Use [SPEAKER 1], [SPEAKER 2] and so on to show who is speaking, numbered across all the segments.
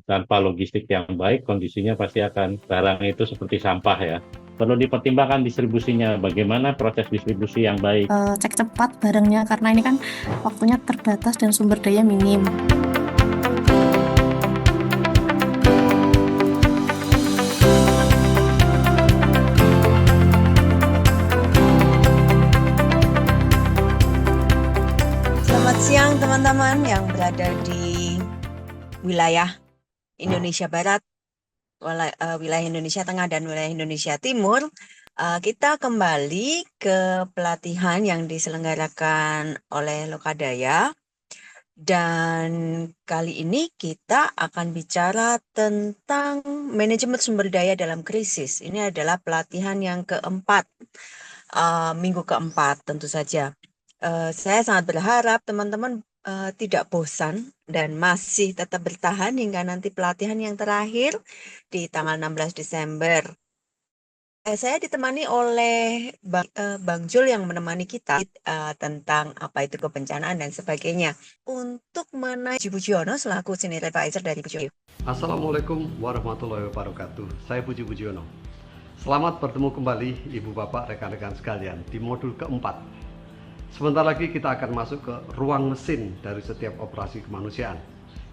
[SPEAKER 1] tanpa logistik yang baik, kondisinya pasti akan barang itu seperti sampah ya. Perlu dipertimbangkan distribusinya, bagaimana proses distribusi yang baik.
[SPEAKER 2] Cek cepat barangnya karena ini kan waktunya terbatas dan sumber daya minim.
[SPEAKER 3] Selamat siang teman-teman yang berada di wilayah Indonesia Barat, wilayah Indonesia Tengah dan wilayah Indonesia Timur. Kita kembali ke pelatihan yang diselenggarakan oleh Lokadaya dan kali ini kita akan bicara tentang manajemen sumber daya dalam krisis. Ini adalah pelatihan yang keempat, minggu keempat tentu saja. Saya sangat berharap teman-teman tidak bosan dan masih tetap bertahan hingga nanti pelatihan yang terakhir di tanggal 16 Desember. Saya ditemani oleh Bang Jul yang menemani kita tentang apa itu kebencanaan dan sebagainya. Untuk menaiki Bujiono selaku senior advisor dari Bujiono.
[SPEAKER 4] Assalamualaikum warahmatullahi wabarakatuh. Saya Puji Bujiono. Selamat bertemu kembali Ibu Bapak rekan-rekan sekalian di modul keempat. Sebentar lagi kita akan masuk ke ruang mesin dari setiap operasi kemanusiaan.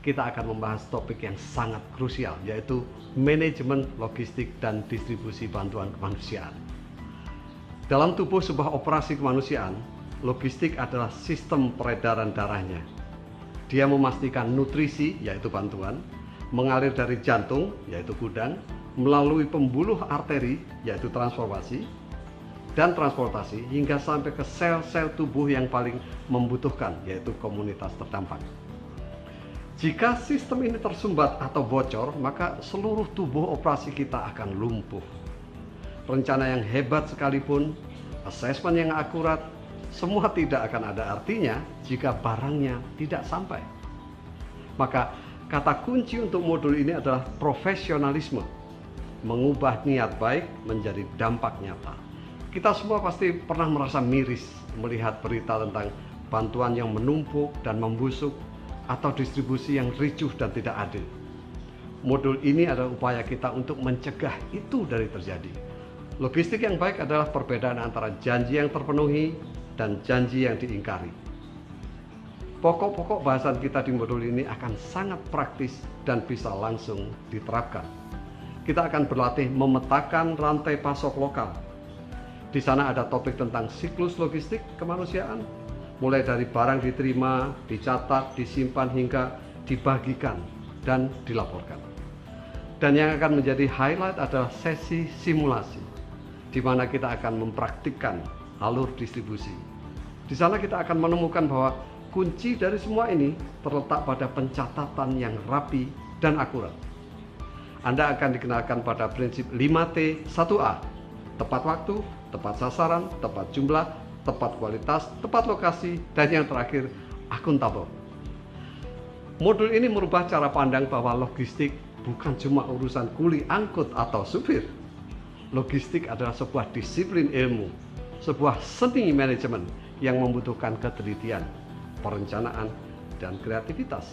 [SPEAKER 4] Kita akan membahas topik yang sangat krusial, yaitu manajemen logistik dan distribusi bantuan kemanusiaan. Dalam tubuh sebuah operasi kemanusiaan, logistik adalah sistem peredaran darahnya. Dia memastikan nutrisi, yaitu bantuan, mengalir dari jantung, yaitu gudang, melalui pembuluh arteri, yaitu transformasi, dan transportasi, hingga sampai ke sel-sel tubuh yang paling membutuhkan, yaitu komunitas terdampak. Jika sistem ini tersumbat atau bocor, maka seluruh tubuh operasi kita akan lumpuh. Rencana yang hebat sekalipun, asesmen yang akurat, semua tidak akan ada artinya jika barangnya tidak sampai. Maka kata kunci untuk modul ini adalah profesionalisme, mengubah niat baik menjadi dampak nyata. Kita semua pasti pernah merasa miris melihat berita tentang bantuan yang menumpuk dan membusuk atau distribusi yang ricuh dan tidak adil. Modul ini adalah upaya kita untuk mencegah itu dari terjadi. Logistik yang baik adalah perbedaan antara janji yang terpenuhi dan janji yang diingkari. Pokok-pokok bahasan kita di modul ini akan sangat praktis dan bisa langsung diterapkan. Kita akan berlatih memetakan rantai pasok lokal. Di sana ada topik tentang siklus logistik kemanusiaan, mulai dari barang diterima, dicatat, disimpan hingga dibagikan dan dilaporkan. Dan yang akan menjadi highlight adalah sesi simulasi, di mana kita akan mempraktikkan alur distribusi. Di sana kita akan menemukan bahwa kunci dari semua ini terletak pada pencatatan yang rapi dan akurat. Anda akan dikenalkan pada prinsip 5T 1A, tepat waktu, tepat sasaran, tepat jumlah, tepat kualitas, tepat lokasi, dan yang terakhir, akuntabel. Modul ini merubah cara pandang bahwa logistik bukan cuma urusan kuli angkut atau supir. Logistik adalah sebuah disiplin ilmu, sebuah seni manajemen yang membutuhkan ketelitian, perencanaan, dan kreativitas.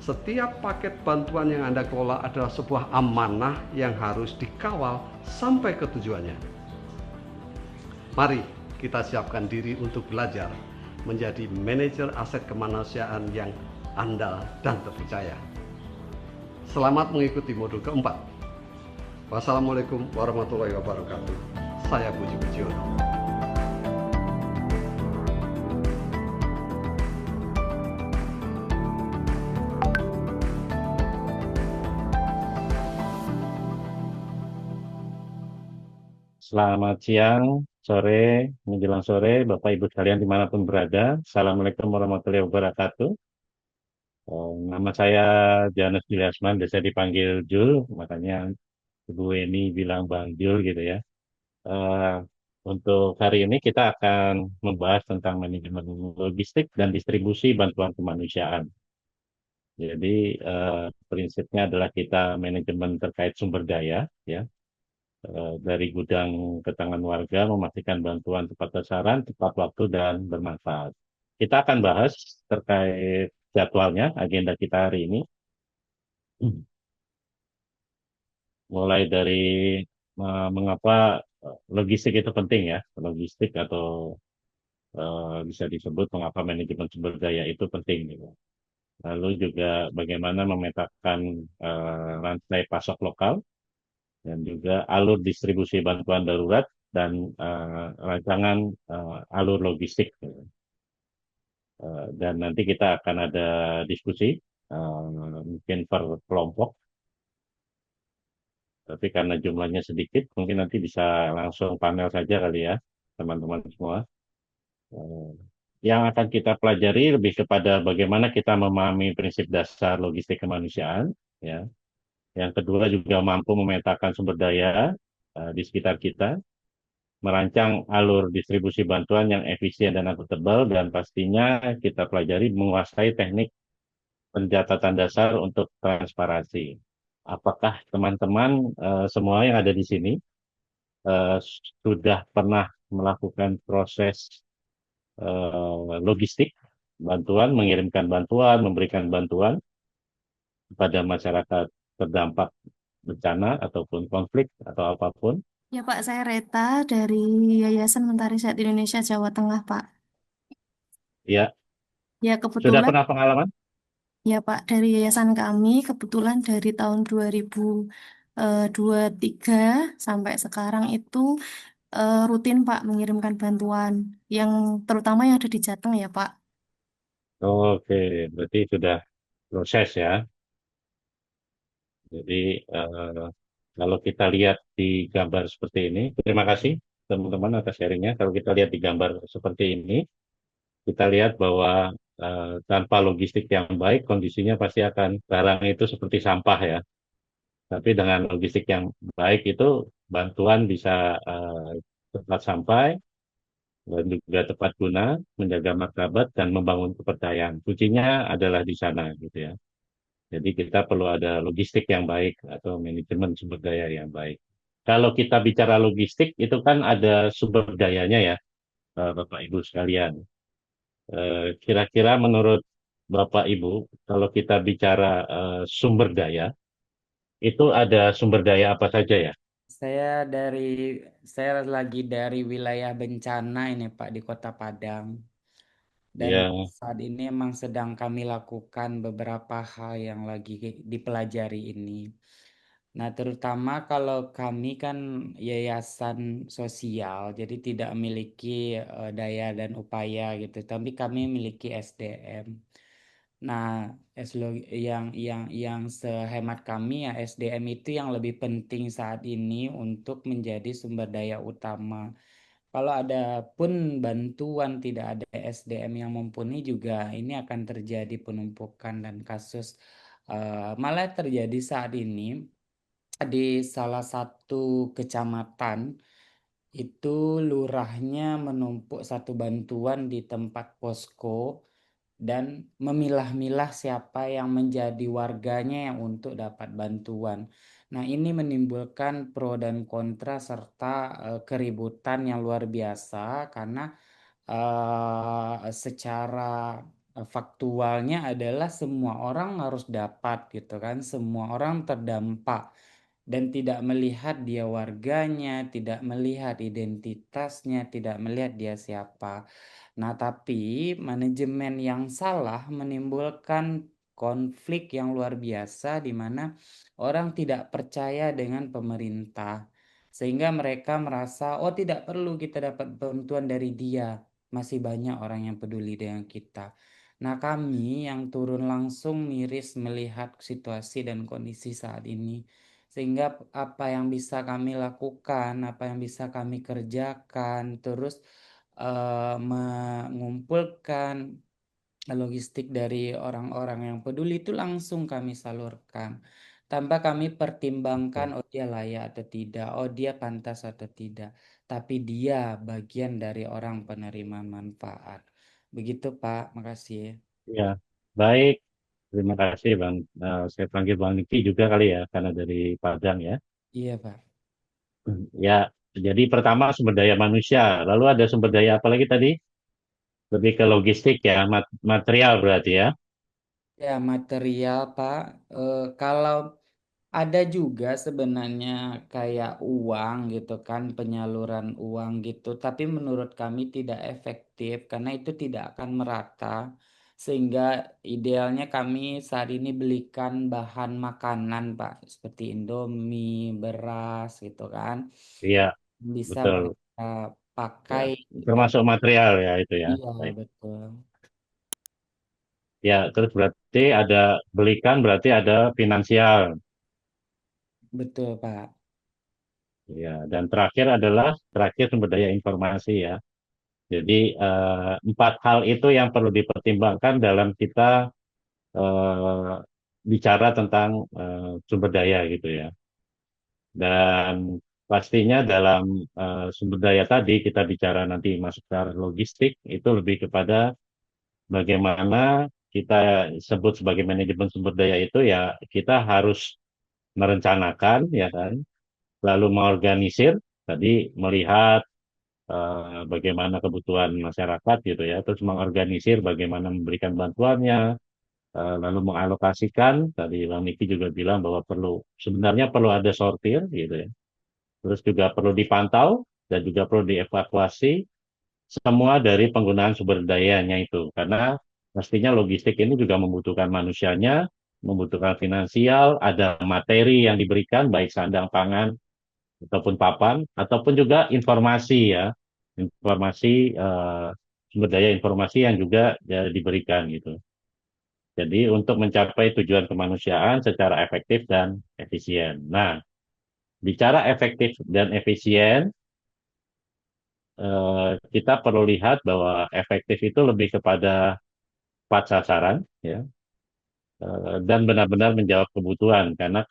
[SPEAKER 4] Setiap paket bantuan yang Anda kelola adalah sebuah amanah yang harus dikawal sampai ke tujuannya. Mari kita siapkan diri untuk belajar menjadi manajer aset kemanusiaan yang andal dan terpercaya. Selamat mengikuti modul keempat. Wassalamualaikum warahmatullahi wabarakatuh. Saya Puji Bujiono.
[SPEAKER 1] Selamat siang, sore, menjelang sore, Bapak Ibu sekalian dimanapun berada. Assalamualaikum warahmatullahi wabarakatuh. Nama saya Janus Juliasman, biasa dipanggil Jul, makanya Ibu Eni bilang Bang Jul gitu ya. Eh, untuk hari ini kita akan membahas tentang manajemen logistik dan distribusi bantuan kemanusiaan. Jadi prinsipnya adalah kita manajemen terkait sumber daya, ya, dari gudang ke tangan warga, memastikan bantuan tepat sasaran, tepat waktu, dan bermanfaat. Kita akan bahas terkait jadwalnya, agenda kita hari ini. mulai dari mengapa logistik itu penting ya, logistik atau bisa disebut mengapa manajemen sumber daya itu penting gitu. Lalu juga bagaimana memetakan rantai pasok lokal dan juga alur distribusi bantuan darurat dan rancangan alur logistik. Dan nanti kita akan ada diskusi mungkin per kelompok, tapi karena jumlahnya sedikit, mungkin nanti bisa langsung panel saja kali ya, teman-teman semua. Eh, yang akan kita pelajari lebih kepada bagaimana kita memahami prinsip dasar logistik kemanusiaan, ya. Yang kedua juga mampu memetakan sumber daya di sekitar kita, merancang alur distribusi bantuan yang efisien dan akuntabel, dan pastinya kita pelajari menguasai teknik pencatatan dasar untuk transparansi. Apakah teman-teman semua yang ada di sini eh, sudah pernah melakukan proses logistik bantuan, mengirimkan bantuan, memberikan bantuan kepada masyarakat terdampak bencana ataupun konflik atau apapun?
[SPEAKER 2] Ya Pak, saya Reta dari Yayasan Mentari Sehat Indonesia Jawa Tengah Pak.
[SPEAKER 1] Ya,
[SPEAKER 2] Ya
[SPEAKER 1] sudah
[SPEAKER 2] kebetulan,
[SPEAKER 1] pernah pengalaman?
[SPEAKER 2] ya Pak, dari yayasan kami kebetulan dari tahun 2023 sampai sekarang itu rutin Pak mengirimkan bantuan yang terutama yang ada di Jateng ya Pak.
[SPEAKER 1] Oke, berarti sudah proses ya. Jadi kalau kita lihat di gambar seperti ini, terima kasih teman-teman atas sharingnya. Kalau kita lihat di gambar seperti ini, kita lihat bahwa tanpa logistik yang baik, kondisinya pasti akan barang itu seperti sampah ya. Tapi dengan logistik yang baik itu, bantuan bisa tepat sampai dan juga tepat guna, menjaga martabat dan membangun kepercayaan. Kuncinya adalah di sana gitu ya. Jadi kita perlu ada logistik yang baik atau manajemen sumber daya yang baik. Kalau kita bicara logistik, itu kan ada sumber dayanya ya, Bapak Ibu sekalian. Kira-kira menurut Bapak Ibu, kalau kita bicara sumber daya, itu ada sumber daya apa saja ya?
[SPEAKER 5] Saya dari saya lagi dari wilayah bencana ini Pak di Kota Padang. Dan
[SPEAKER 1] Ya,
[SPEAKER 5] saat ini emang sedang kami lakukan beberapa hal yang lagi dipelajari ini. Nah, terutama kalau kami kan yayasan sosial, jadi tidak memiliki daya dan upaya gitu, tapi kami memiliki SDM. Nah, yang sehemat kami ya SDM itu yang lebih penting saat ini untuk menjadi sumber daya utama. Kalau ada pun bantuan tidak ada SDM yang mumpuni juga ini akan terjadi penumpukan dan kasus malah terjadi saat ini di salah satu kecamatan itu lurahnya menumpuk satu bantuan di tempat posko dan memilah-milah siapa yang menjadi warganya yang untuk dapat bantuan. Nah, ini menimbulkan pro dan kontra serta keributan yang luar biasa karena secara faktualnya adalah semua orang harus dapat gitu kan, semua orang terdampak dan tidak melihat dia warganya, tidak melihat identitasnya, tidak melihat dia siapa. Nah, tapi manajemen yang salah menimbulkan konflik yang luar biasa di mana orang tidak percaya dengan pemerintah. Sehingga mereka merasa, oh tidak perlu kita dapat bantuan dari dia. Masih banyak orang yang peduli dengan kita. Nah, kami yang turun langsung miris melihat situasi dan kondisi saat ini. Sehingga apa yang bisa kami lakukan, apa yang bisa kami kerjakan, terus mengumpulkan logistik dari orang-orang yang peduli itu langsung kami salurkan. Tanpa kami pertimbangkan, oh dia layak atau tidak, oh dia pantas atau tidak. Tapi dia bagian dari orang penerima manfaat. Begitu Pak, makasih.
[SPEAKER 1] ya, baik. Terima kasih Bang. Saya panggil Bang Niki juga kali ya, karena dari Padang ya.
[SPEAKER 5] Iya Pak.
[SPEAKER 1] Ya, jadi pertama sumber daya manusia. Lalu ada sumber daya apa lagi tadi? Lebih ke logistik ya, material berarti ya.
[SPEAKER 5] Ya material Pak. Kalau Ada juga sebenarnya kayak uang gitu kan, penyaluran uang gitu, tapi menurut kami tidak efektif karena itu tidak akan merata. Sehingga idealnya kami saat ini belikan bahan makanan, Pak, seperti Indomie, beras gitu kan.
[SPEAKER 1] Iya,
[SPEAKER 5] Bisa
[SPEAKER 1] betul.
[SPEAKER 5] mereka
[SPEAKER 1] Ya,
[SPEAKER 5] pakai gitu.
[SPEAKER 1] termasuk material ya itu ya.
[SPEAKER 5] Iya,
[SPEAKER 1] Baik.
[SPEAKER 5] betul.
[SPEAKER 1] Ya, terus berarti ada belikan berarti ada finansial.
[SPEAKER 5] Betul, Pak.
[SPEAKER 1] Ya, dan terakhir sumber daya informasi ya. Jadi empat hal itu yang perlu dipertimbangkan dalam kita eh, bicara tentang sumber daya gitu ya. Dan pastinya dalam sumber daya tadi kita bicara nanti masuk ke arah logistik itu lebih kepada bagaimana kita sebut sebagai manajemen sumber daya itu ya kita harus merencanakan ya kan, lalu mengorganisir tadi melihat bagaimana kebutuhan masyarakat gitu ya, terus mengorganisir bagaimana memberikan bantuannya, lalu mengalokasikan. Tadi Bang Niki juga bilang bahwa sebenarnya perlu ada sortir gitu ya. Terus juga perlu dipantau dan juga perlu dievakuasi semua dari penggunaan sumber dayanya itu. Karena pastinya logistik ini juga membutuhkan manusianya, membutuhkan finansial, ada materi yang diberikan baik sandang pangan ataupun papan, ataupun juga informasi ya, informasi sumber daya informasi yang juga ya, diberikan gitu. Jadi untuk mencapai tujuan kemanusiaan secara efektif dan efisien. Nah, bicara efektif dan efisien, kita perlu lihat bahwa efektif itu lebih kepada tepat sasaran, ya, dan benar-benar menjawab kebutuhan. Karena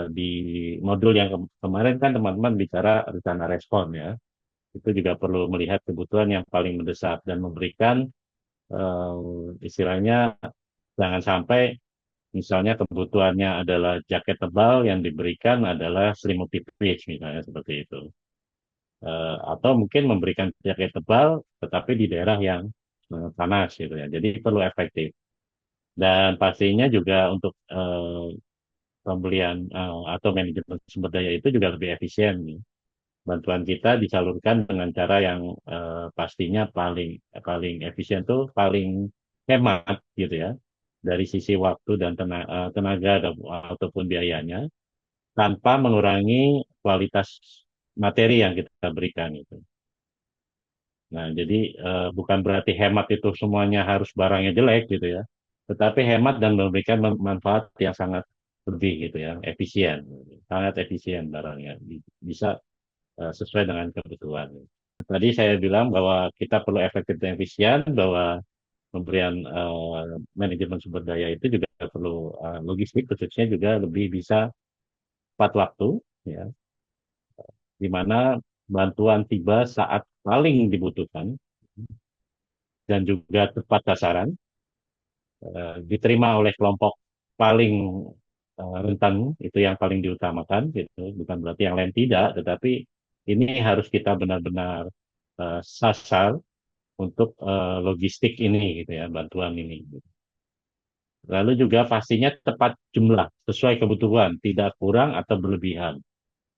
[SPEAKER 1] di modul yang kemarin kan teman-teman bicara rencana respon, ya, itu juga perlu melihat kebutuhan yang paling mendesak dan memberikan istilahnya jangan sampai misalnya kebutuhannya adalah jaket tebal yang diberikan adalah selimut tipis misalnya seperti itu. Atau mungkin memberikan jaket tebal tetapi di daerah yang panas gitu ya. Jadi perlu efektif. Dan pastinya juga untuk pembelian atau manajemen sumber daya itu juga lebih efisien nih. Bantuan kita disalurkan dengan cara yang pastinya paling paling efisien tuh paling hemat gitu ya dari sisi waktu dan tenaga ataupun biayanya tanpa mengurangi kualitas materi yang kita berikan itu. Nah, jadi bukan berarti hemat itu semuanya harus barangnya jelek gitu ya, tetapi hemat dan memberikan manfaat yang sangat lebih gitu ya, efisien, sangat efisien barangnya, bisa sesuai dengan kebutuhan. Tadi saya bilang bahwa kita perlu efektif dan efisien, bahwa pemberian manajemen sumber daya itu juga perlu logistik khususnya juga lebih bisa tepat waktu, ya, di mana bantuan tiba saat paling dibutuhkan dan juga tepat sasaran, diterima oleh kelompok paling rentan itu yang paling diutamakan gitu, bukan berarti yang lain tidak, tetapi ini harus kita benar-benar sasar untuk logistik ini gitu ya, bantuan ini. Lalu juga pastinya tepat jumlah, sesuai kebutuhan, tidak kurang atau berlebihan.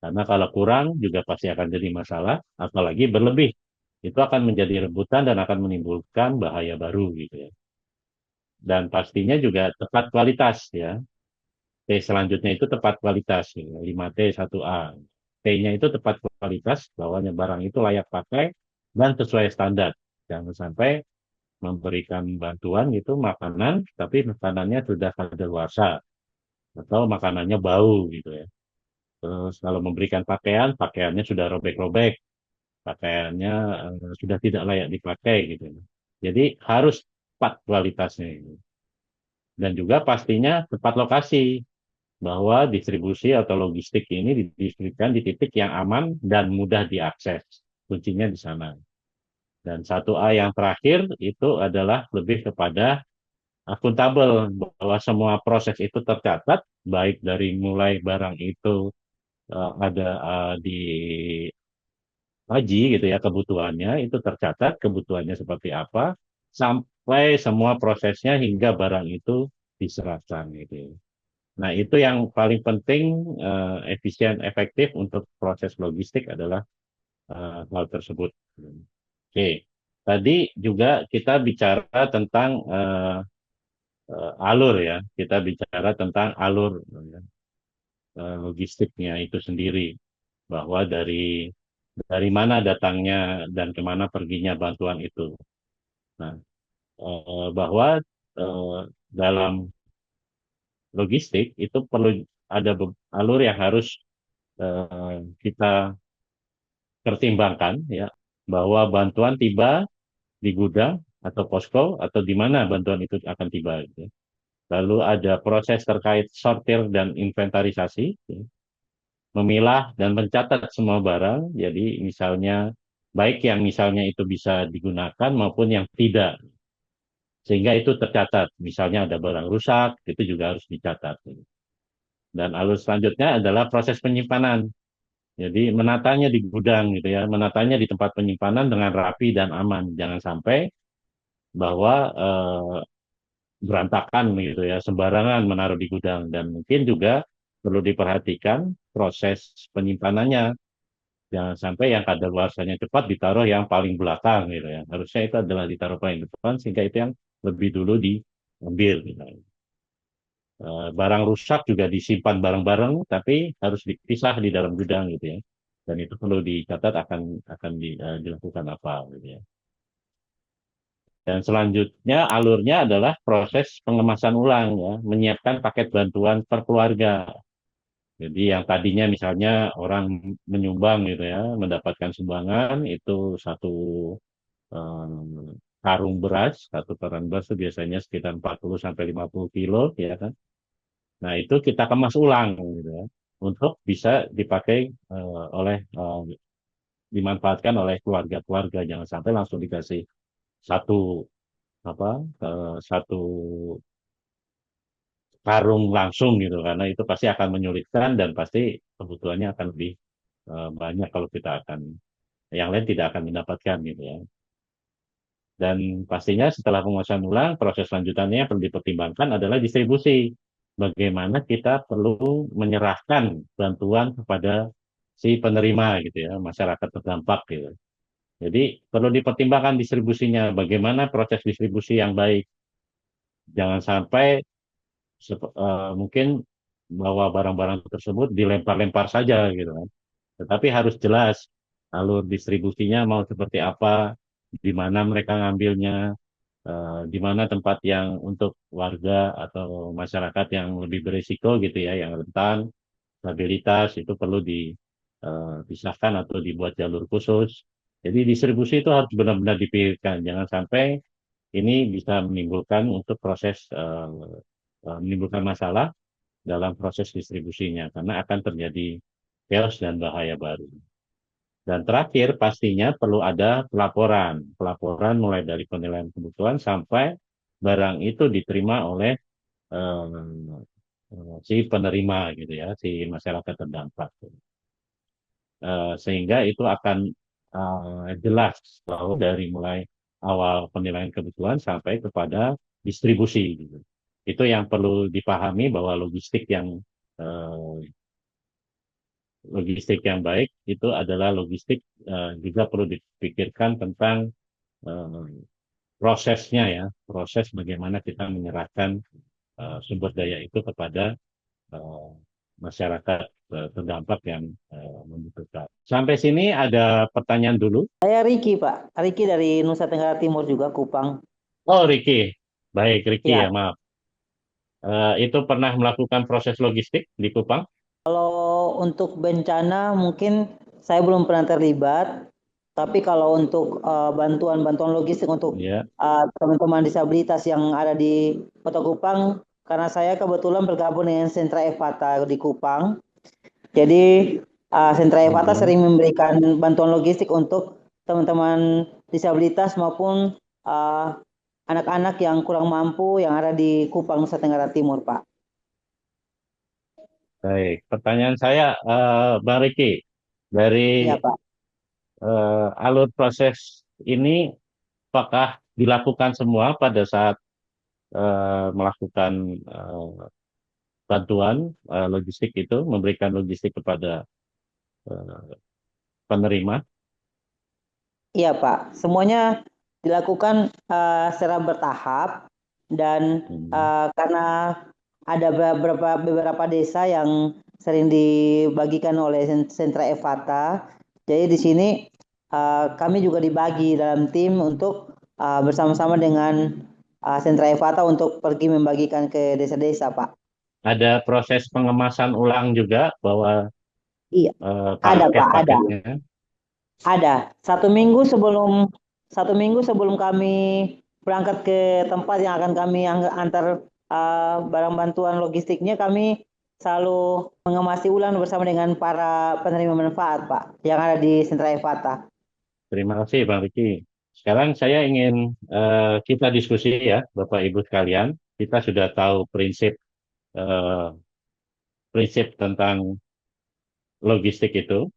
[SPEAKER 1] Karena kalau kurang juga pasti akan jadi masalah, apalagi berlebih. Itu akan menjadi rebutan dan akan menimbulkan bahaya baru gitu ya. Dan pastinya juga tepat kualitas ya. T selanjutnya itu tepat kualitas, ya. 5T 1A. T-nya itu tepat kualitas, bahwa barang itu layak pakai dan sesuai standar. Jangan sampai memberikan bantuan gitu makanan tapi makanannya sudah kadaluarsa atau makanannya bau gitu ya. Terus kalau memberikan pakaian, pakaiannya sudah robek-robek, pakaiannya sudah tidak layak dipakai gitu. Jadi harus tepat kualitasnya ini. Dan juga pastinya tepat lokasi, bahwa distribusi atau logistik ini didistribusikan di titik yang aman dan mudah diakses. Kuncinya di sana. Dan 1A yang terakhir itu adalah lebih kepada akuntabel, bahwa semua proses itu tercatat baik dari mulai barang itu ada di haji gitu ya, kebutuhannya itu tercatat kebutuhannya seperti apa sampai semua prosesnya hingga barang itu diserahkan gitu. Nah, itu yang paling penting, efisien, efektif untuk proses logistik adalah hal tersebut. Oke, tadi juga kita bicara tentang alur ya, kita bicara tentang alur logistiknya itu sendiri, bahwa dari mana datangnya dan kemana perginya bantuan itu. Nah, bahwa dalam logistik itu perlu ada alur yang harus kita pertimbangkan ya, bahwa bantuan tiba di gudang atau posko atau di mana bantuan itu akan tiba gitu. Lalu ada proses terkait sortir dan inventarisasi ya, memilah dan mencatat semua barang. Jadi misalnya baik yang misalnya itu bisa digunakan maupun yang tidak. Sehingga itu tercatat. Misalnya ada barang rusak, itu juga harus dicatat. Dan alur selanjutnya adalah proses penyimpanan. Jadi menatanya di gudang gitu ya, menatanya di tempat penyimpanan dengan rapi dan aman. Jangan sampai bahwa berantakan gitu ya, sembarangan menaruh di gudang. Dan mungkin juga perlu diperhatikan proses penyimpanannya. Jangan sampai yang kadaluarsanya cepat ditaruh yang paling belakang gitu ya. Harusnya itu adalah ditaruh paling depan sehingga itu yang lebih dulu diambil gitu. Barang rusak juga disimpan bareng-bareng tapi harus dipisah di dalam gudang gitu ya. Dan itu perlu dicatat akan dilakukan apa gitu ya. Dan selanjutnya alurnya adalah proses pengemasan ulang ya, menyiapkan paket bantuan per keluarga. Jadi yang tadinya misalnya orang menyumbang gitu ya, mendapatkan sumbangan itu karung beras, satu karung beras itu biasanya sekitar 40 sampai 50 kilo ya kan. Nah, itu kita kemas ulang gitu ya, untuk bisa dipakai dimanfaatkan oleh keluarga-keluarga. Jangan sampai langsung dikasih satu apa satu karung langsung gitu karena itu pasti akan menyulitkan dan pasti kebutuhannya akan lebih banyak kalau kita akan yang lain tidak akan mendapatkan gitu ya. Dan pastinya setelah penguasaan ulang, proses selanjutnya yang perlu dipertimbangkan adalah distribusi. Bagaimana kita perlu menyerahkan bantuan kepada si penerima gitu ya, masyarakat terdampak gitu. Jadi perlu dipertimbangkan distribusinya, bagaimana proses distribusi yang baik. Jangan sampai mungkin bahwa barang-barang tersebut dilempar-lempar saja gitu kan. Tetapi harus jelas alur distribusinya mau seperti apa, di mana mereka ngambilnya, di mana tempat yang untuk warga atau masyarakat yang lebih berisiko gitu ya, yang rentan, stabilitas itu perlu dipisahkan atau dibuat jalur khusus. Jadi distribusi itu harus benar-benar dipikirkan, jangan sampai ini bisa menimbulkan untuk proses menimbulkan masalah dalam proses distribusinya karena akan terjadi chaos dan bahaya baru. Dan terakhir pastinya perlu ada pelaporan. Pelaporan mulai dari penilaian kebutuhan sampai barang itu diterima oleh si penerima gitu ya, si masyarakat terdampak. Sehingga itu akan jelas bahwa dari mulai awal penilaian kebutuhan sampai kepada distribusi gitu. Itu yang perlu dipahami bahwa logistik yang baik itu adalah logistik juga perlu dipikirkan tentang eh, prosesnya ya, proses bagaimana kita menyerahkan sumber daya itu kepada eh, masyarakat terdampak yang membutuhkan. Sampai sini ada pertanyaan dulu.
[SPEAKER 6] Saya Riki, Pak. Riki dari Nusa Tenggara Timur juga, Kupang.
[SPEAKER 1] Oh, Riki. Baik, Riki ya,
[SPEAKER 6] Ya,
[SPEAKER 1] maaf. Itu pernah melakukan proses logistik di Kupang?
[SPEAKER 6] kalau untuk bencana mungkin saya belum pernah terlibat. Tapi kalau untuk bantuan-bantuan logistik untuk
[SPEAKER 1] Ya.
[SPEAKER 6] teman-teman disabilitas yang ada di Kota Kupang, karena saya kebetulan bergabung dengan Sentra Evata di Kupang. Jadi Sentra Evata sering memberikan bantuan logistik untuk teman-teman disabilitas maupun anak-anak yang kurang mampu yang ada di Kupang, Nusa Tenggara Timur, Pak.
[SPEAKER 1] Baik, pertanyaan saya, Bang Riki, dari
[SPEAKER 6] Ya, Pak.
[SPEAKER 1] alur proses ini, apakah dilakukan semua pada saat melakukan bantuan logistik itu, memberikan logistik kepada penerima.
[SPEAKER 6] Iya Pak, semuanya dilakukan secara bertahap dan karena ada beberapa desa yang sering dibagikan oleh sentra Evata, jadi di sini kami juga dibagi dalam tim untuk bersama-sama dengan sentra Evata untuk pergi membagikan ke desa-desa Pak.
[SPEAKER 1] Ada proses pengemasan ulang juga bahwa
[SPEAKER 6] Iya, ada Pak, ada.
[SPEAKER 1] paket-paketnya.
[SPEAKER 6] Ada. Satu minggu sebelum kami berangkat ke tempat yang akan kami antar barang bantuan logistiknya, kami selalu mengemasi ulang bersama dengan para penerima manfaat, Pak, yang ada di sentra Evata.
[SPEAKER 1] Terima kasih Bang Riki. Sekarang saya ingin kita diskusi ya, Bapak Ibu sekalian. Kita sudah tahu eh, prinsip tentang logistik itu,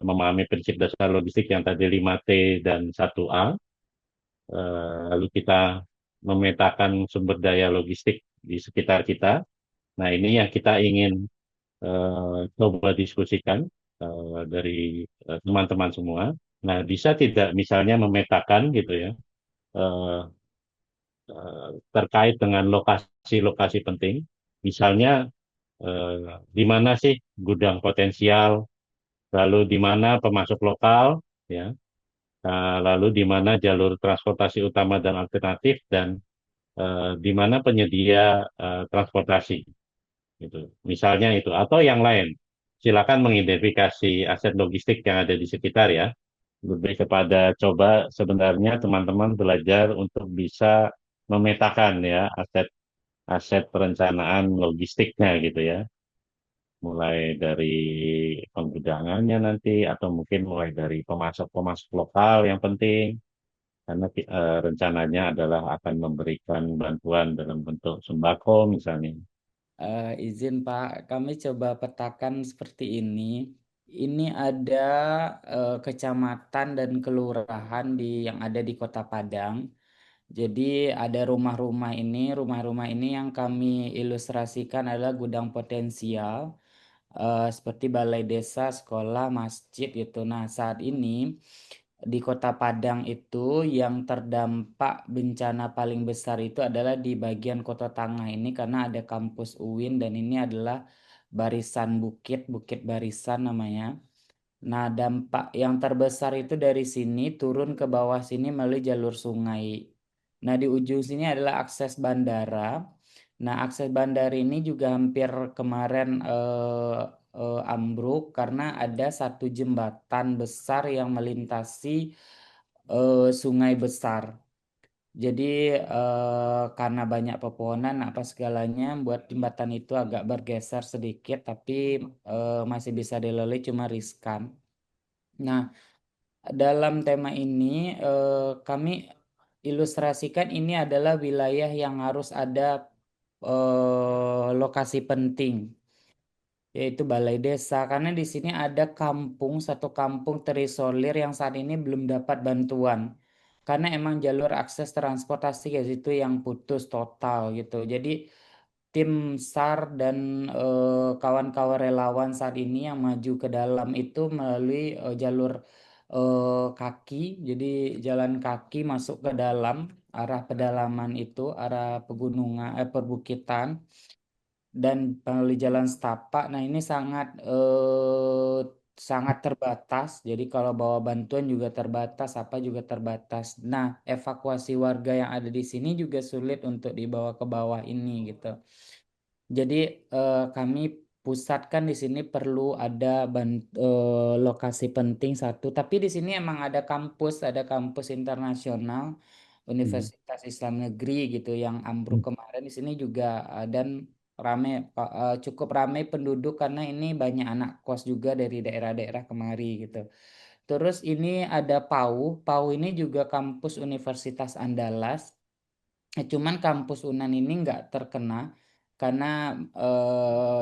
[SPEAKER 1] memahami prinsip dasar logistik yang tadi 5T dan 1A. Lalu kita memetakan sumber daya logistik di sekitar kita. Nah, ini yang kita ingin coba diskusikan dari teman-teman semua. Nah, bisa tidak misalnya memetakan gitu ya, eh, terkait dengan lokasi-lokasi penting. Misalnya, di mana sih gudang potensial, lalu di mana pemasok lokal, ya, lalu di mana jalur transportasi utama dan alternatif, dan di mana penyedia transportasi, gitu. Misalnya itu, atau yang lain. Silakan mengidentifikasi aset logistik yang ada di sekitar ya. Lebih kepada coba sebenarnya teman-teman belajar untuk bisa memetakan ya aset perencanaan logistiknya gitu ya. Mulai dari penggudangannya nanti atau mungkin mulai dari pemasok-pemasok lokal yang penting karena rencananya adalah akan memberikan bantuan dalam bentuk sembako misalnya.
[SPEAKER 5] Izin Pak, kami coba petakan seperti ini. Ini ada kecamatan dan kelurahan yang ada di Kota Padang. Jadi ada rumah-rumah ini yang kami ilustrasikan adalah gudang potensial seperti balai desa, sekolah, masjid gitu. Nah, saat ini di Kota Padang itu yang terdampak bencana paling besar itu adalah di bagian Kota Tengah ini karena ada kampus UIN dan ini adalah barisan bukit, Bukit Barisan namanya. Nah, dampak yang terbesar itu dari sini turun ke bawah sini melalui jalur sungai. Nah, di ujung sini adalah akses bandara. Nah, akses bandara ini juga hampir kemarin ambruk karena ada satu jembatan besar yang melintasi sungai besar. Jadi karena banyak pepohonan apa segalanya buat jembatan itu agak bergeser sedikit tapi masih bisa dilalui cuma riskan. Nah, dalam tema ini kami ilustrasikan ini adalah wilayah yang harus ada lokasi penting yaitu balai desa karena di sini ada satu kampung terisolir yang saat ini belum dapat bantuan karena emang jalur akses transportasi ke situ yang putus total gitu. Jadi tim SAR dan kawan-kawan relawan saat ini yang maju ke dalam itu melalui jalur kaki, jadi jalan kaki masuk ke dalam arah pedalaman itu, arah pegunungan, perbukitan dan melalui jalan setapak. Nah, ini sangat terbatas. Jadi kalau bawa bantuan juga terbatas, apa juga terbatas. Nah, evakuasi warga yang ada di sini juga sulit untuk dibawa ke bawah ini gitu. Jadi kami pusatkan di sini perlu ada lokasi penting satu. Tapi di sini emang ada kampus internasional, Universitas Islam Negeri gitu yang ambruk kemarin di sini juga dan cukup ramai penduduk karena ini banyak anak kos juga dari daerah-daerah kemari gitu. Terus ini ada PAU ini juga kampus Universitas Andalas. Cuman kampus Unan ini nggak terkena karena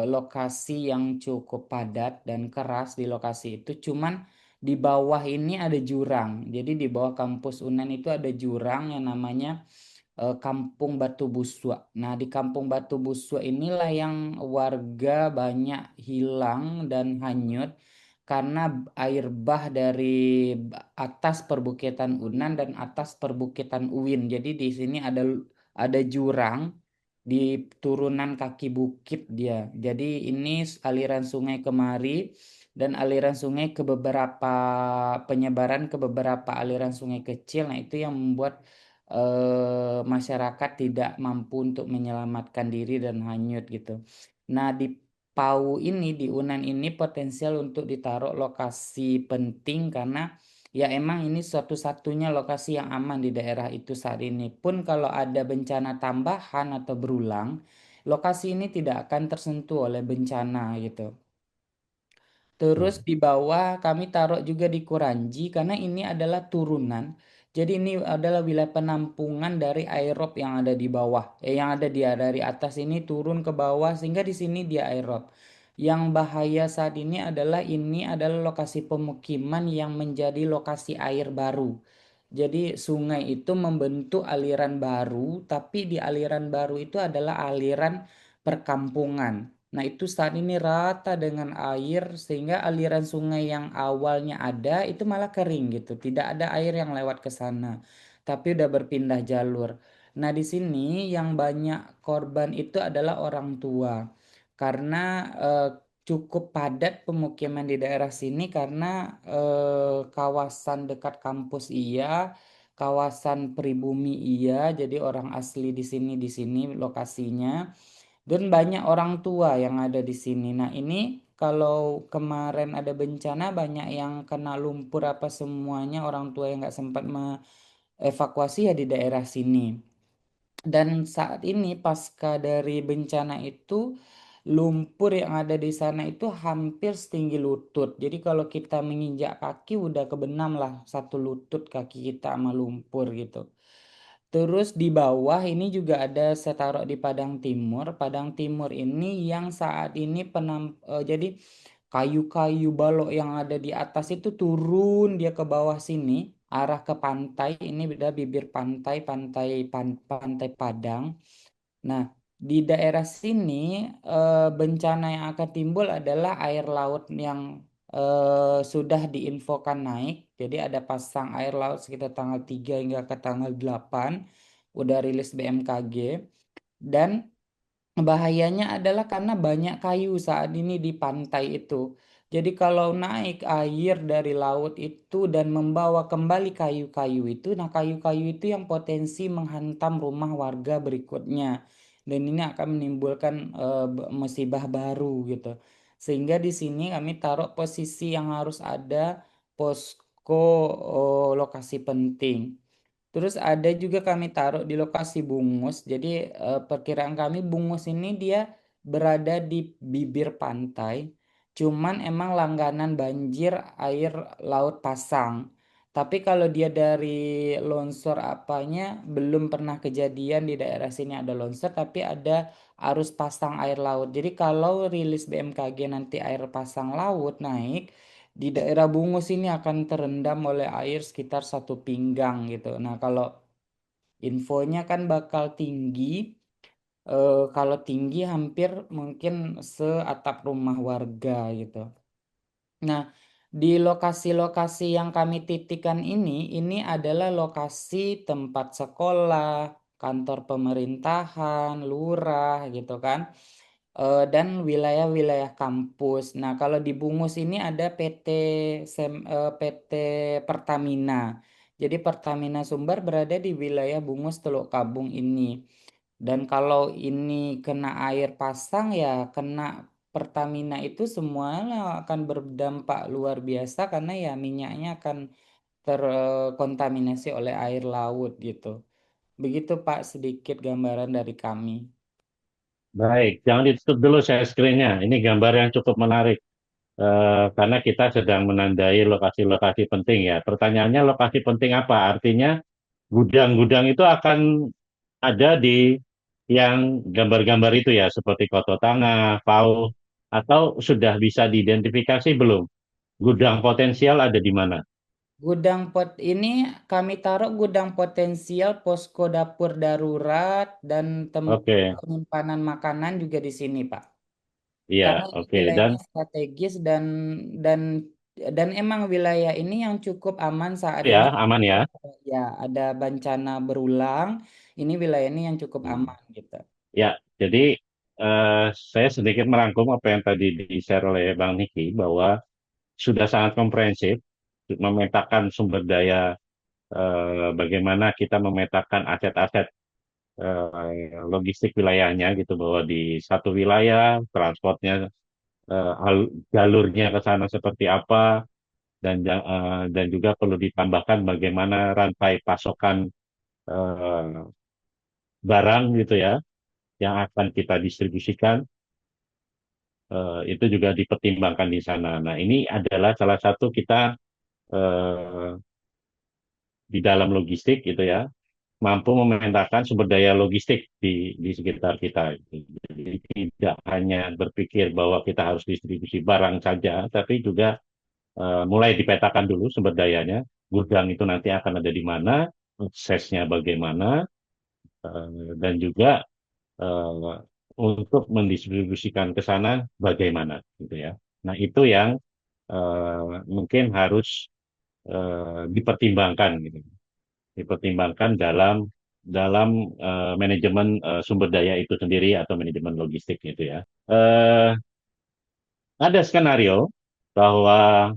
[SPEAKER 5] lokasi yang cukup padat dan keras di lokasi itu. Cuman di bawah ini ada jurang. Jadi di bawah kampus Unan itu ada jurang yang namanya Kampung Batu Busua. Nah, di Kampung Batu Busua inilah yang warga banyak hilang dan hanyut karena air bah dari atas perbukitan Unan dan atas perbukitan Uin. Jadi di sini ada jurang di turunan kaki bukit dia. Jadi ini aliran sungai kemari dan aliran sungai ke beberapa penyebaran ke beberapa aliran sungai kecil. Nah, itu yang membuat masyarakat tidak mampu untuk menyelamatkan diri dan hanyut gitu. Nah, di Pau ini, di Unan ini potensial untuk ditaruh lokasi penting karena ya emang ini satu-satunya lokasi yang aman di daerah itu saat ini. Pun kalau ada bencana tambahan atau berulang, lokasi ini tidak akan tersentuh oleh bencana gitu. Terus
[SPEAKER 1] Hmm.
[SPEAKER 5] di bawah kami taruh juga di Kuranji karena ini adalah turunan. Jadi ini adalah wilayah penampungan dari aerob yang ada di bawah. Yang ada dari atas ini turun ke bawah sehingga di sini dia aerob. Yang bahaya saat ini adalah lokasi pemukiman yang menjadi lokasi air baru. Jadi sungai itu membentuk aliran baru, tapi di aliran baru itu adalah aliran perkampungan. Nah, itu saat ini rata dengan air sehingga aliran sungai yang awalnya ada itu malah kering gitu. Tidak ada air yang lewat ke sana, tapi udah berpindah jalur. Nah, di sini yang banyak korban itu adalah orang tua. Karena cukup padat pemukiman di daerah sini karena kawasan dekat kampus iya, kawasan pribumi iya, jadi orang asli di sini lokasinya. Dan banyak orang tua yang ada di sini. Nah, ini kalau kemarin ada bencana banyak yang kena lumpur apa semuanya orang tua yang nggak sempat mengevakuasi ya di daerah sini. Dan saat ini pasca dari bencana itu lumpur yang ada di sana itu hampir setinggi lutut. Jadi kalau kita menginjak kaki udah kebenam lah satu lutut kaki kita sama lumpur gitu. Terus di bawah ini juga ada saya taruh di Padang Timur. Padang Timur ini yang saat ini jadi kayu-kayu balok yang ada di atas itu turun dia ke bawah sini arah ke pantai. Ini beda bibir pantai Padang. Nah, di daerah sini bencana yang akan timbul adalah air laut yang sudah diinfokan naik. Jadi ada pasang air laut sekitar tanggal 3 hingga ke tanggal 8 udah rilis BMKG. Dan bahayanya adalah karena banyak kayu saat ini di pantai itu. Jadi kalau naik air dari laut itu dan membawa kembali kayu-kayu itu, nah kayu-kayu itu yang potensi menghantam rumah warga berikutnya. Dan ini akan menimbulkan musibah baru gitu. Sehingga di sini kami taruh posisi yang harus ada posko lokasi penting. Terus ada juga kami taruh di lokasi Bungus. Jadi perkiraan kami Bungus ini dia berada di bibir pantai. Cuman emang langganan banjir air laut pasang. Tapi kalau dia dari longsor apanya belum pernah kejadian di daerah sini ada longsor, tapi ada arus pasang air laut. Jadi kalau rilis BMKG nanti air pasang laut naik, di daerah Bungus ini akan terendam oleh air sekitar 1 pinggang gitu. Nah, kalau infonya kan bakal tinggi, kalau tinggi hampir mungkin seatap rumah warga gitu. Nah, di lokasi-lokasi yang kami titikkan ini adalah lokasi tempat sekolah, kantor pemerintahan, lurah gitu kan, dan wilayah-wilayah kampus. Nah, kalau di Bungus ini ada PT Pertamina. Jadi Pertamina Sumbar berada di wilayah Bungus Teluk Kabung ini. Dan kalau ini kena air pasang ya kena Pertamina itu semuanya akan berdampak luar biasa karena ya minyaknya akan terkontaminasi oleh air laut gitu. Begitu Pak sedikit gambaran dari kami.
[SPEAKER 1] Baik, jangan ditutup dulu share screen-nya. Ini gambar yang cukup menarik. Karena kita sedang menandai lokasi-lokasi penting ya. Pertanyaannya lokasi penting apa? Artinya gudang-gudang itu akan ada di yang gambar-gambar itu ya, seperti Koto Tangah, Pau, atau sudah bisa diidentifikasi belum? Gudang potensial ada di mana?
[SPEAKER 5] Gudang pot ini kami taruh gudang potensial, posko dapur darurat, dan tempat
[SPEAKER 1] Oke,
[SPEAKER 5] penyimpanan makanan juga di sini, Pak.
[SPEAKER 1] iya,
[SPEAKER 5] Karena ini
[SPEAKER 1] oke. Dan
[SPEAKER 5] wilayahnya strategis dan dan emang wilayah ini yang cukup aman saat
[SPEAKER 1] ya
[SPEAKER 5] ini.
[SPEAKER 1] aman ya.
[SPEAKER 5] Ya, ada bencana berulang. Ini wilayah ini yang cukup
[SPEAKER 1] Hmm.
[SPEAKER 5] aman gitu.
[SPEAKER 1] Ya, jadi saya sedikit merangkum apa yang tadi di-share oleh Bang Niki bahwa sudah sangat komprehensif memetakan sumber daya, bagaimana kita memetakan aset-aset logistik wilayahnya gitu, bahwa di satu wilayah transportnya, jalurnya ke sana seperti apa, dan juga perlu ditambahkan bagaimana rantai pasokan eh, barang gitu ya yang akan kita distribusikan, itu juga dipertimbangkan di sana. Nah, ini adalah salah satu kita eh, di dalam logistik gitu ya, mampu memetakan sumber daya logistik di sekitar kita. Jadi tidak hanya berpikir bahwa kita harus distribusi barang saja, tapi juga mulai dipetakan dulu sumber dayanya. Gudang itu nanti akan ada di mana, aksesnya bagaimana, dan juga eh, untuk mendistribusikan ke sana bagaimana gitu ya. Nah, itu yang mungkin harus dipertimbangkan gitu. Dipertimbangkan dalam dalam manajemen sumber daya itu sendiri atau manajemen logistik gitu ya. Eh, ada skenario bahwa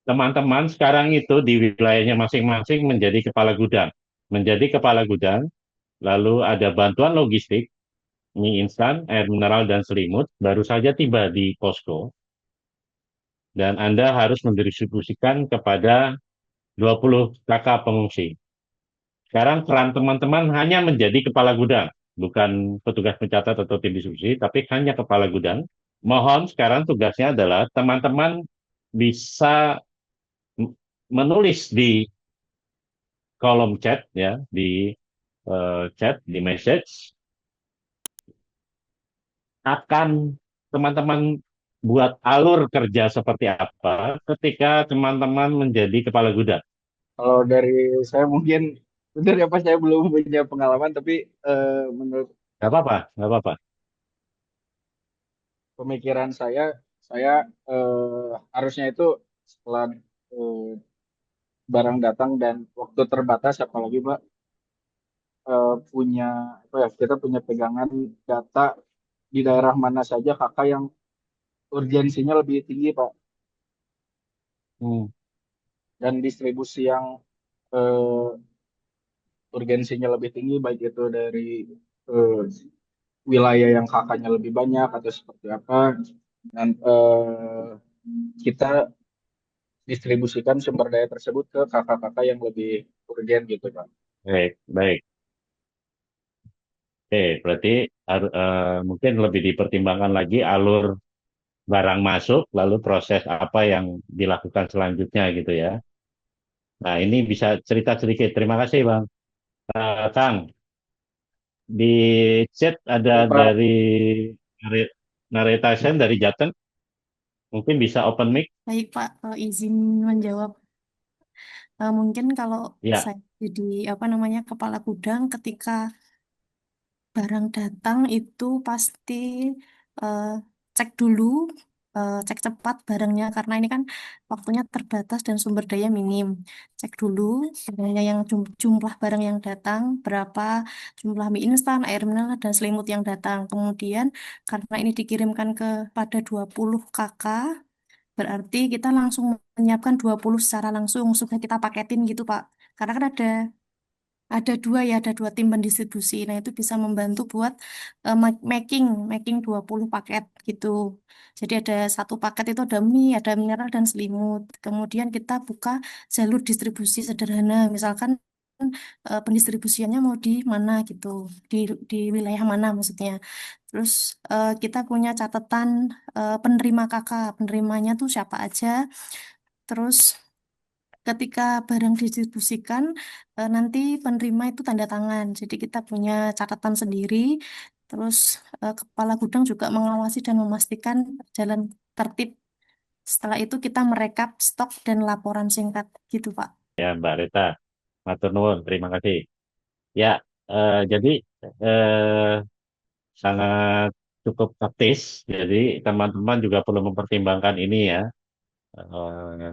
[SPEAKER 1] teman-teman sekarang itu di wilayahnya masing-masing menjadi kepala gudang. Menjadi kepala gudang, lalu ada bantuan logistik, mie instan, air mineral, dan selimut, baru saja tiba di posko, dan Anda harus mendistribusikan kepada 20 kakak pengungsi. Sekarang peran teman-teman hanya menjadi kepala gudang, bukan petugas pencatat atau tim distribusi, tapi hanya kepala gudang. Mohon sekarang tugasnya adalah teman-teman bisa menulis di kolom chat ya, di chat, di message, akan teman-teman buat alur kerja seperti apa ketika teman-teman menjadi kepala gudang.
[SPEAKER 7] Kalau dari saya mungkin benar ya Pak, saya belum punya pengalaman, tapi menurut
[SPEAKER 1] Nggak apa-apa, nggak apa-apa.
[SPEAKER 7] pemikiran saya harusnya itu setelah eh, barang datang dan waktu terbatas, apalagi Pak punya apa ya, kita punya pegangan data di daerah mana saja kakak yang urgensinya lebih tinggi Pak,
[SPEAKER 1] Hmm,
[SPEAKER 7] dan distribusi yang eh, urgensinya lebih tinggi, baik itu dari eh, wilayah yang kakaknya lebih banyak atau seperti apa, dan kita distribusikan sumber daya tersebut ke kakak-kakak yang lebih urgen gitu Pak.
[SPEAKER 1] baik, baik. Oke, berarti mungkin lebih dipertimbangkan lagi alur barang masuk, lalu proses apa yang dilakukan selanjutnya gitu ya. Nah, ini bisa cerita sedikit. Terima kasih, Bang. Kang, di chat ada
[SPEAKER 7] Ya Pak,
[SPEAKER 1] dari Narita dari Jateng, mungkin bisa open mic.
[SPEAKER 2] Baik, Pak, izin menjawab. Mungkin kalau
[SPEAKER 1] Ya,
[SPEAKER 2] saya jadi apa namanya kepala gudang, ketika barang datang itu pasti eh, cek dulu, cek cepat barangnya karena ini kan waktunya terbatas dan sumber daya minim. Cek dulu sebenarnya yang jumlah barang yang datang berapa, jumlah mie instan, air mineral dan selimut yang datang. Kemudian karena ini dikirimkan kepada 20 kakak, berarti kita langsung menyiapkan 20 secara langsung sudah kita paketin gitu, Pak. Karena kan ada dua ya, ada dua tim pendistribusi. Nah, itu bisa membantu buat making 20 paket gitu. Jadi ada satu paket itu ada mie, ada mineral dan selimut. Kemudian kita buka jalur distribusi sederhana. Misalkan pendistribusiannya mau di mana gitu, di di wilayah mana maksudnya. Terus kita punya catatan penerima kakak, penerimanya tuh siapa aja. Terus ketika barang didistribusikan, nanti penerima itu tanda tangan. Jadi kita punya catatan sendiri. Terus kepala gudang juga mengawasi dan memastikan jalan tertib Setelah itu kita merekap stok dan laporan singkat gitu, Pak.
[SPEAKER 1] Ya, Mbak Rita. Matur nuwun, terima kasih. Ya, jadi eh, sangat cukup taktis. Jadi teman-teman juga perlu mempertimbangkan ini ya,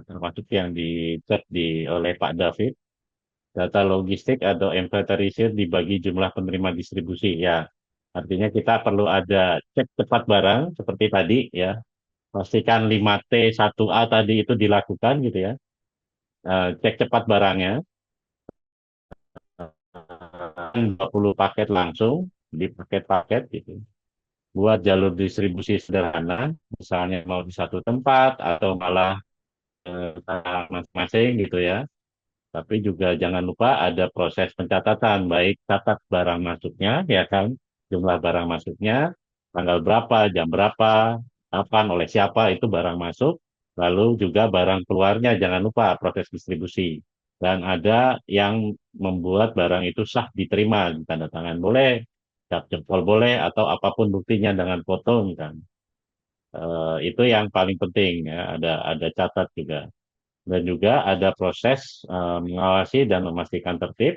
[SPEAKER 1] termasuk yang dicek oleh Pak David. Data logistik atau inventorisir dibagi jumlah penerima distribusi. Ya, artinya kita perlu ada cek cepat barang seperti tadi ya. Pastikan 5T1A tadi itu dilakukan gitu ya. Cek cepat barangnya. 20 paket langsung di paket-paket gitu. Buat jalur distribusi sederhana, misalnya mau di satu tempat atau malah masing-masing gitu ya. Tapi juga jangan lupa ada proses pencatatan, baik catat barang masuknya, ya kan, jumlah barang masuknya, tanggal berapa, jam berapa, kapan, oleh siapa itu barang masuk, lalu juga barang keluarnya, jangan lupa proses distribusi. Dan ada yang membuat barang itu sah diterima, tanda tangan boleh, cap jempol boleh, atau apapun buktinya dengan foto, misalnya. Itu yang paling penting, ya, ada catat juga dan juga ada proses mengawasi dan memastikan tertib.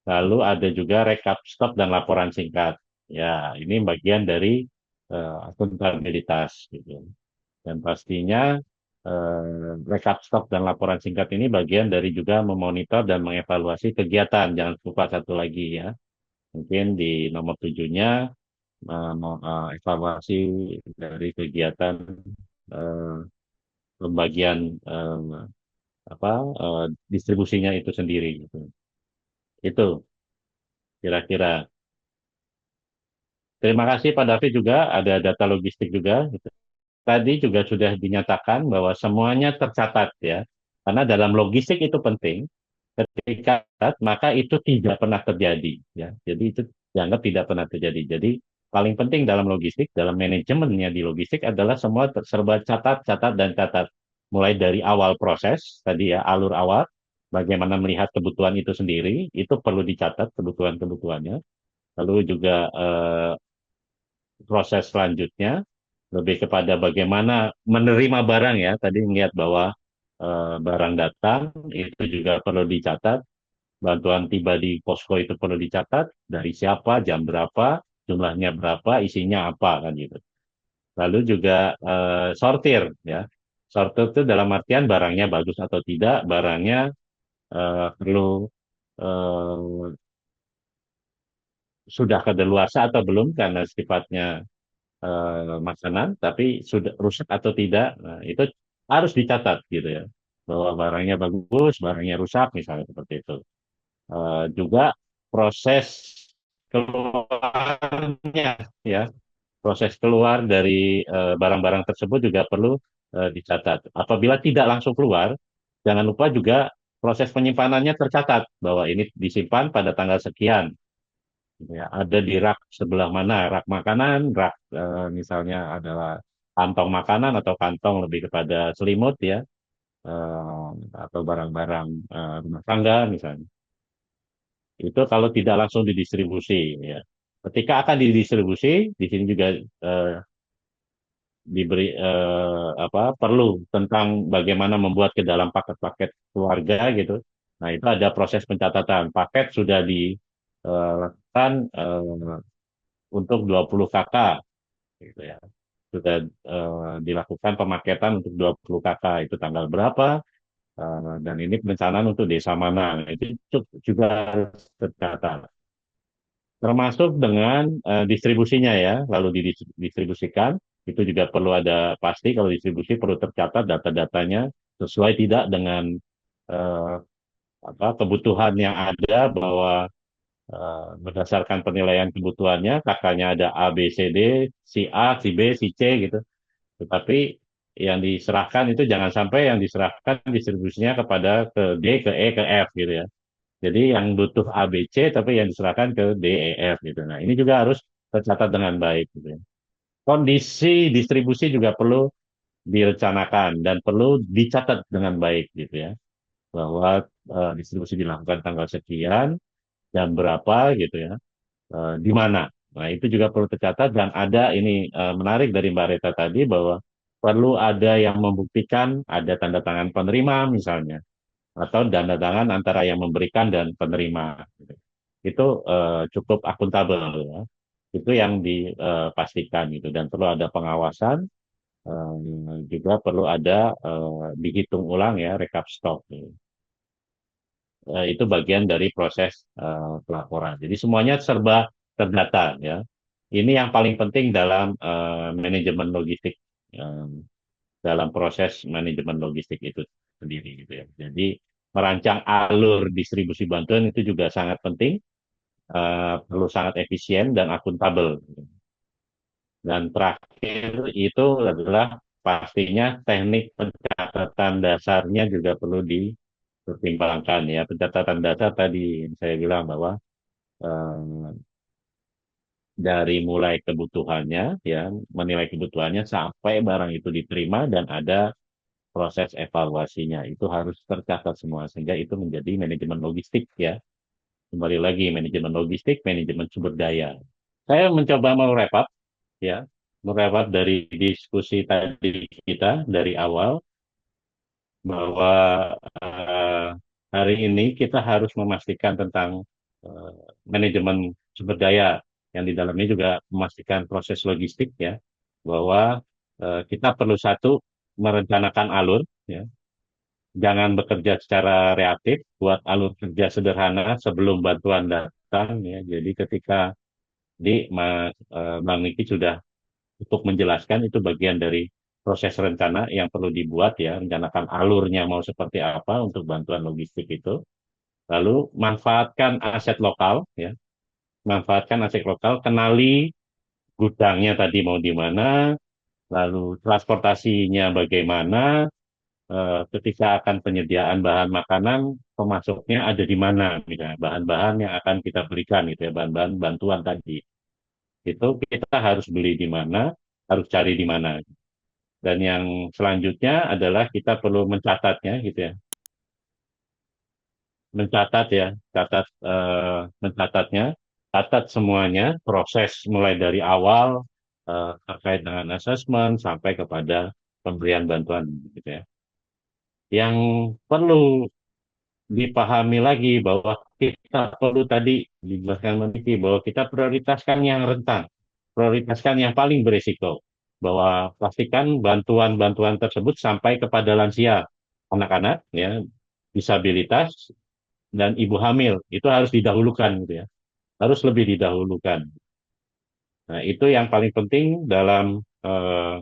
[SPEAKER 1] Lalu ada juga rekap stok dan laporan singkat. Ya, ini bagian dari akuntabilitas gitu. Dan pastinya rekap stok dan laporan singkat ini bagian dari juga memonitor dan mengevaluasi kegiatan. Jangan lupa satu lagi ya. Mungkin di nomor 7-nya evaluasi dari kegiatan eh, pembagian apa distribusinya itu sendiri gitu. Itu kira-kira. Terima kasih Pak David juga ada data logistik juga gitu. Tadi juga sudah dinyatakan bahwa semuanya tercatat ya. Karena dalam logistik itu penting. Ketika maka itu tidak pernah terjadi ya. Jadi itu dianggap tidak pernah terjadi. Jadi paling penting dalam logistik, dalam manajemennya di logistik adalah semua serba catat, catat dan catat. Mulai dari awal proses tadi ya, alur awal, bagaimana melihat kebutuhan itu sendiri, itu perlu dicatat kebutuhan-kebutuhannya. Lalu juga proses selanjutnya lebih kepada bagaimana menerima barang ya. Tadi melihat bahwa barang datang itu juga perlu dicatat. Bantuan tiba di posko itu perlu dicatat dari siapa, jam berapa, jumlahnya berapa, isinya apa kan gitu. Lalu juga sortir ya. Sortir itu dalam artian barangnya bagus atau tidak, barangnya perlu eh, sudah kadaluarsa atau belum karena sifatnya makanan, tapi sudah rusak atau tidak, nah, itu harus dicatat gitu ya. Bahwa barangnya bagus, barangnya rusak misalnya seperti itu. Juga proses keluarnya ya, proses keluar dari barang-barang tersebut juga perlu dicatat. Apabila tidak langsung keluar, jangan lupa juga proses penyimpanannya tercatat bahwa ini disimpan pada tanggal sekian. Ya, ada di rak sebelah mana, rak makanan, rak misalnya adalah kantong makanan atau kantong lebih kepada selimut ya, atau barang-barang rumah tangga misalnya. Itu kalau tidak langsung didistribusi ya. Ketika akan didistribusi, di sini juga diberi apa perlu tentang bagaimana membuat ke dalam paket-paket keluarga gitu. Nah, itu ada proses pencatatan. Paket sudah dilakukan untuk 20 kakak gitu ya. Sudah dilakukan pemaketan untuk 20 kakak itu tanggal berapa dan ini perencanaan untuk desa mana. Itu juga harus tercatat. Termasuk dengan distribusinya ya, lalu didistribusikan, itu juga perlu ada pasti kalau distribusi perlu tercatat data-datanya sesuai tidak dengan eh, apa kebutuhan yang ada bahwa berdasarkan penilaian kebutuhannya kakaknya ada A, B, C, D, si A, si B, si C gitu. Tetapi yang diserahkan itu jangan sampai yang diserahkan distribusinya kepada ke D, ke E, ke F gitu ya. Jadi yang butuh A, B, C, tapi yang diserahkan ke D, E, F gitu. Nah, ini juga harus tercatat dengan baik gitu ya. Kondisi distribusi juga perlu direncanakan dan perlu dicatat dengan baik gitu ya. Bahwa distribusi dilakukan tanggal sekian, jam berapa gitu ya, di mana. Nah, itu juga perlu tercatat dan ada ini menarik dari Mbak Reta tadi bahwa perlu ada yang membuktikan, ada tanda tangan penerima misalnya, atau tanda tangan antara yang memberikan dan penerima. Itu cukup akuntabel ya. Itu yang dipastikan gitu, dan perlu ada pengawasan, juga perlu ada dihitung ulang ya, rekap stok. Gitu. Itu bagian dari proses pelaporan. Jadi semuanya serba terdata ya. Ini yang paling penting dalam manajemen logistik, eh, dalam proses manajemen logistik itu sendiri gitu ya. Jadi merancang alur distribusi bantuan itu juga sangat penting, perlu sangat efisien dan akuntabel. Dan terakhir itu adalah pastinya teknik pencatatan dasarnya juga perlu dipertimbangkan ya. Pencatatan dasar tadi saya bilang bahwa eh, dari mulai kebutuhannya ya, menilai kebutuhannya sampai barang itu diterima dan ada proses evaluasinya, itu harus tercatat semua sehingga itu menjadi manajemen logistik ya. Kembali lagi, manajemen logistik, manajemen sumber daya. Saya mencoba wrap up ya, wrap up dari diskusi tadi kita dari awal, bahwa eh, hari ini kita harus memastikan tentang eh, manajemen sumber daya, yang di dalamnya juga memastikan proses logistik ya, bahwa kita perlu satu, merencanakan alur ya, jangan bekerja secara reaktif, buat alur kerja sederhana sebelum bantuan datang ya. Jadi ketika Bang Niki sudah cukup menjelaskan, itu bagian dari proses rencana yang perlu dibuat ya, rencanakan alurnya mau seperti apa untuk bantuan logistik itu. Lalu manfaatkan aset lokal ya, manfaatkan aset lokal, kenali gudangnya tadi mau di mana, lalu transportasinya bagaimana, ketika akan penyediaan bahan makanan, pemasoknya ada di mana, misalnya bahan-bahan yang akan kita berikan gitu ya, bahan-bahan bantuan tadi. Itu kita harus beli di mana, harus cari di mana. Dan yang selanjutnya adalah kita perlu mencatatnya gitu ya. Mencatat ya, mencatatnya, catat semuanya, proses mulai dari awal terkait dengan asesmen sampai kepada pemberian bantuan gitu ya. Yang perlu dipahami lagi bahwa kita perlu tadi dijelaskan Menteri bahwa kita prioritaskan yang rentan, prioritaskan yang paling berisiko, bahwa pastikan bantuan-bantuan tersebut sampai kepada lansia, anak-anak ya, disabilitas dan ibu hamil, itu harus didahulukan gitu ya, harus lebih didahulukan. Nah, itu yang paling penting dalam eh,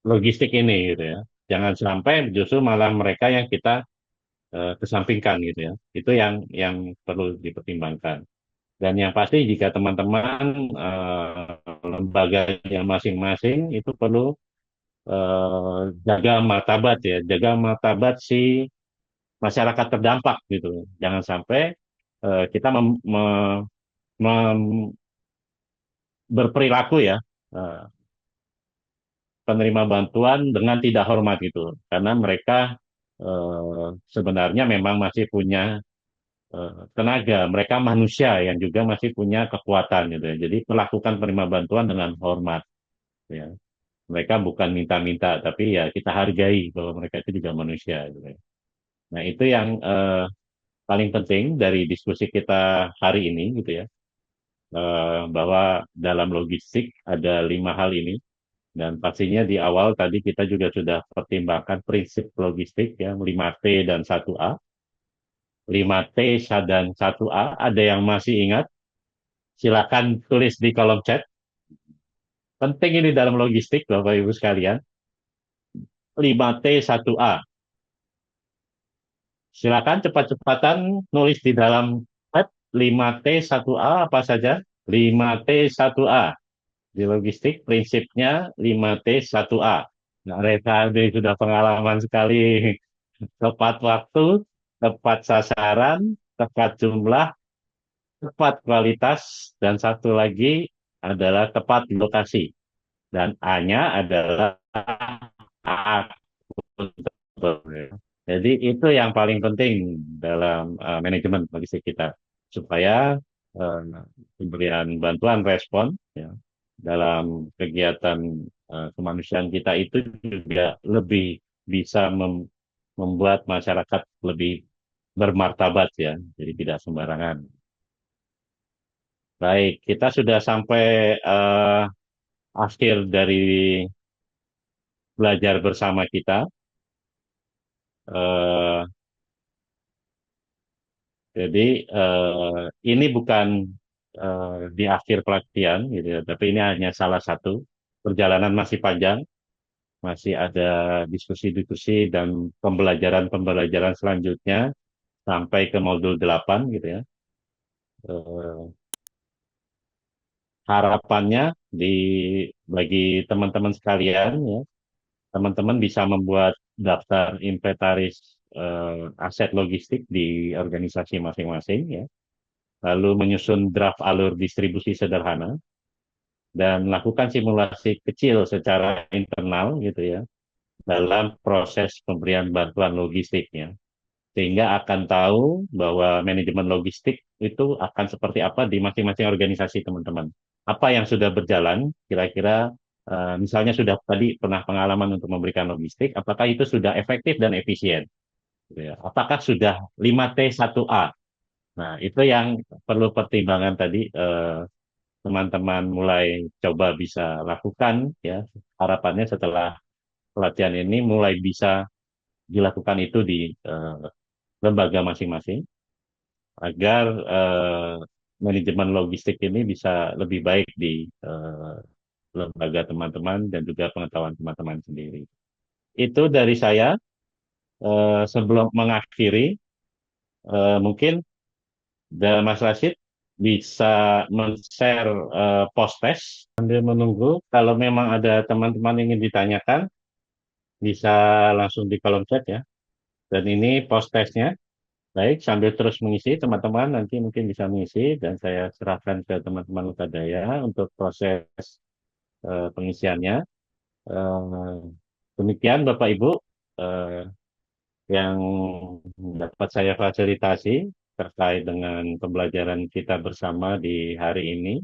[SPEAKER 1] logistik ini gitu ya. Jangan sampai justru malah mereka yang kita kesampingkan gitu ya. Itu yang perlu dipertimbangkan. Dan yang pasti jika teman-teman lembaganya masing-masing itu perlu jaga martabat ya, jaga martabat si masyarakat terdampak gitu. Jangan sampai kita berperilaku ya, eh, penerima bantuan dengan tidak hormat gitu, karena mereka sebenarnya memang masih punya tenaga, mereka manusia yang juga masih punya kekuatan gitu ya. Jadi perlakukan penerima bantuan dengan hormat ya. Mereka bukan minta-minta, tapi ya kita hargai bahwa mereka itu juga manusia gitu ya. Nah, itu yang paling penting dari diskusi kita hari ini gitu ya. Bahwa dalam logistik ada 5 hal ini, dan pastinya di awal tadi kita juga sudah pertimbangkan prinsip logistik ya, 5T dan 1A. 5T dan 1A, ada yang masih ingat? Silakan tulis di kolom chat. Penting ini dalam logistik, Bapak Ibu sekalian. 5T 1A. Silakan cepat-cepatan nulis di dalam chat 5T 1A apa saja? 5T 1A. Di logistik prinsipnya 5T 1A. Nah, Reza sudah pengalaman sekali. Tepat waktu, tepat sasaran, tepat jumlah, tepat kualitas, dan satu lagi adalah tepat lokasi. Dan A-nya adalah akuntabel. Jadi itu yang paling penting dalam manajemen logistik kita, supaya pemberian bantuan respon ya, dalam kegiatan kemanusiaan kita itu juga lebih bisa membuat masyarakat lebih bermartabat ya, jadi tidak sembarangan. Baik, kita sudah sampai akhir dari belajar bersama kita. Eh, jadi ini bukan di akhir pelatihan, gitu ya, tapi ini hanya salah satu. Perjalanan masih panjang, masih ada diskusi-diskusi dan pembelajaran-pembelajaran selanjutnya sampai ke modul 8 gitu ya. Harapannya bagi teman-teman sekalian ya, teman-teman bisa membuat daftar inventaris aset logistik di organisasi masing-masing ya, lalu menyusun draft alur distribusi sederhana dan lakukan simulasi kecil secara internal gitu ya dalam proses pemberian bantuan logistiknya, sehingga akan tahu bahwa manajemen logistik itu akan seperti apa di masing-masing organisasi teman-teman. Apa yang sudah berjalan, kira-kira misalnya sudah tadi pernah pengalaman untuk memberikan logistik, apakah itu sudah efektif dan efisien? Gitu ya. Apakah sudah 5T1A? Nah, itu yang perlu pertimbangan tadi teman-teman mulai coba bisa lakukan ya. Harapannya setelah pelatihan ini mulai bisa dilakukan itu di lembaga masing-masing agar manajemen logistik ini bisa lebih baik di lembaga teman-teman dan juga pengetahuan teman-teman sendiri. Itu dari saya. Sebelum mengakhiri, mungkin Mas Rashid bisa men-share post-test sambil menunggu. Kalau memang ada teman-teman yang ingin ditanyakan, bisa langsung di kolom chat ya. Dan ini post-testnya. Baik, sambil terus mengisi, teman-teman nanti mungkin bisa mengisi dan saya serahkan ke teman-teman Utadaya untuk proses pengisiannya. Demikian Bapak Ibu yang dapat saya fasilitasi terkait dengan pembelajaran kita bersama di hari ini,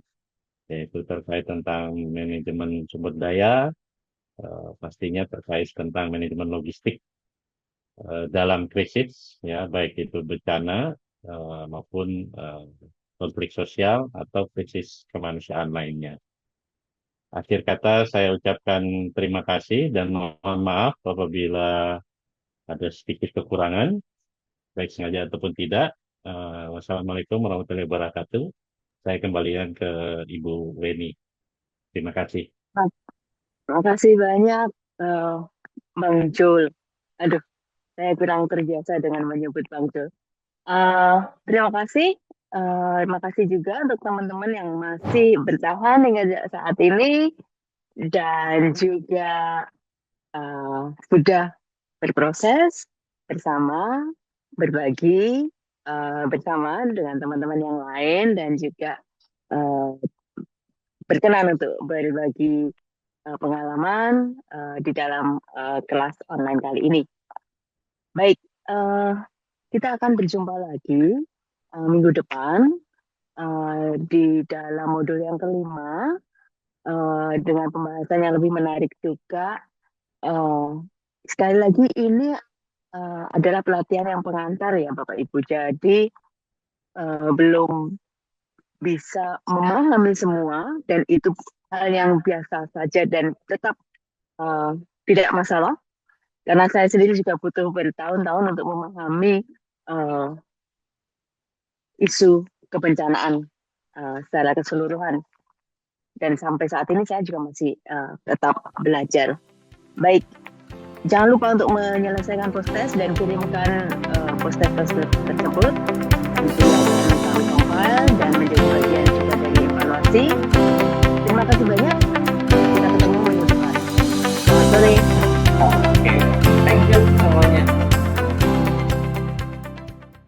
[SPEAKER 1] yaitu terkait tentang manajemen sumber daya, pastinya terkait tentang manajemen logistik dalam krisis, ya baik itu bencana maupun konflik sosial atau krisis kemanusiaan lainnya. Akhir kata saya ucapkan terima kasih dan mohon maaf apabila ada sedikit kekurangan, baik sengaja ataupun tidak. Wassalamualaikum warahmatullahi wabarakatuh. Saya kembalikan ke Ibu Weni. Terima kasih.
[SPEAKER 3] Terima kasih banyak, Bang Jul. Aduh, saya kurang terbiasa dengan menyebut Bang Jul. Terima kasih. Terima kasih juga untuk teman-teman yang masih bertahan hingga saat ini dan juga sudah berproses bersama, berbagi bersama dengan teman-teman yang lain dan juga berkenan untuk berbagi pengalaman di dalam kelas online kali ini. Baik, kita akan berjumpa lagi minggu depan di dalam modul yang kelima dengan pembahasan yang lebih menarik juga. Sekali lagi ini adalah pelatihan yang pengantar ya Bapak Ibu. Jadi belum bisa memahami semua dan itu hal yang biasa saja dan tetap tidak masalah. Karena saya sendiri juga butuh bertahun-tahun untuk memahami isu kebencanaan secara keseluruhan. Dan sampai saat ini saya juga masih tetap belajar. Baik, jangan lupa untuk menyelesaikan post-test dan kirimkan post-test tersebut. Nanti kami compile dan menjadi bagian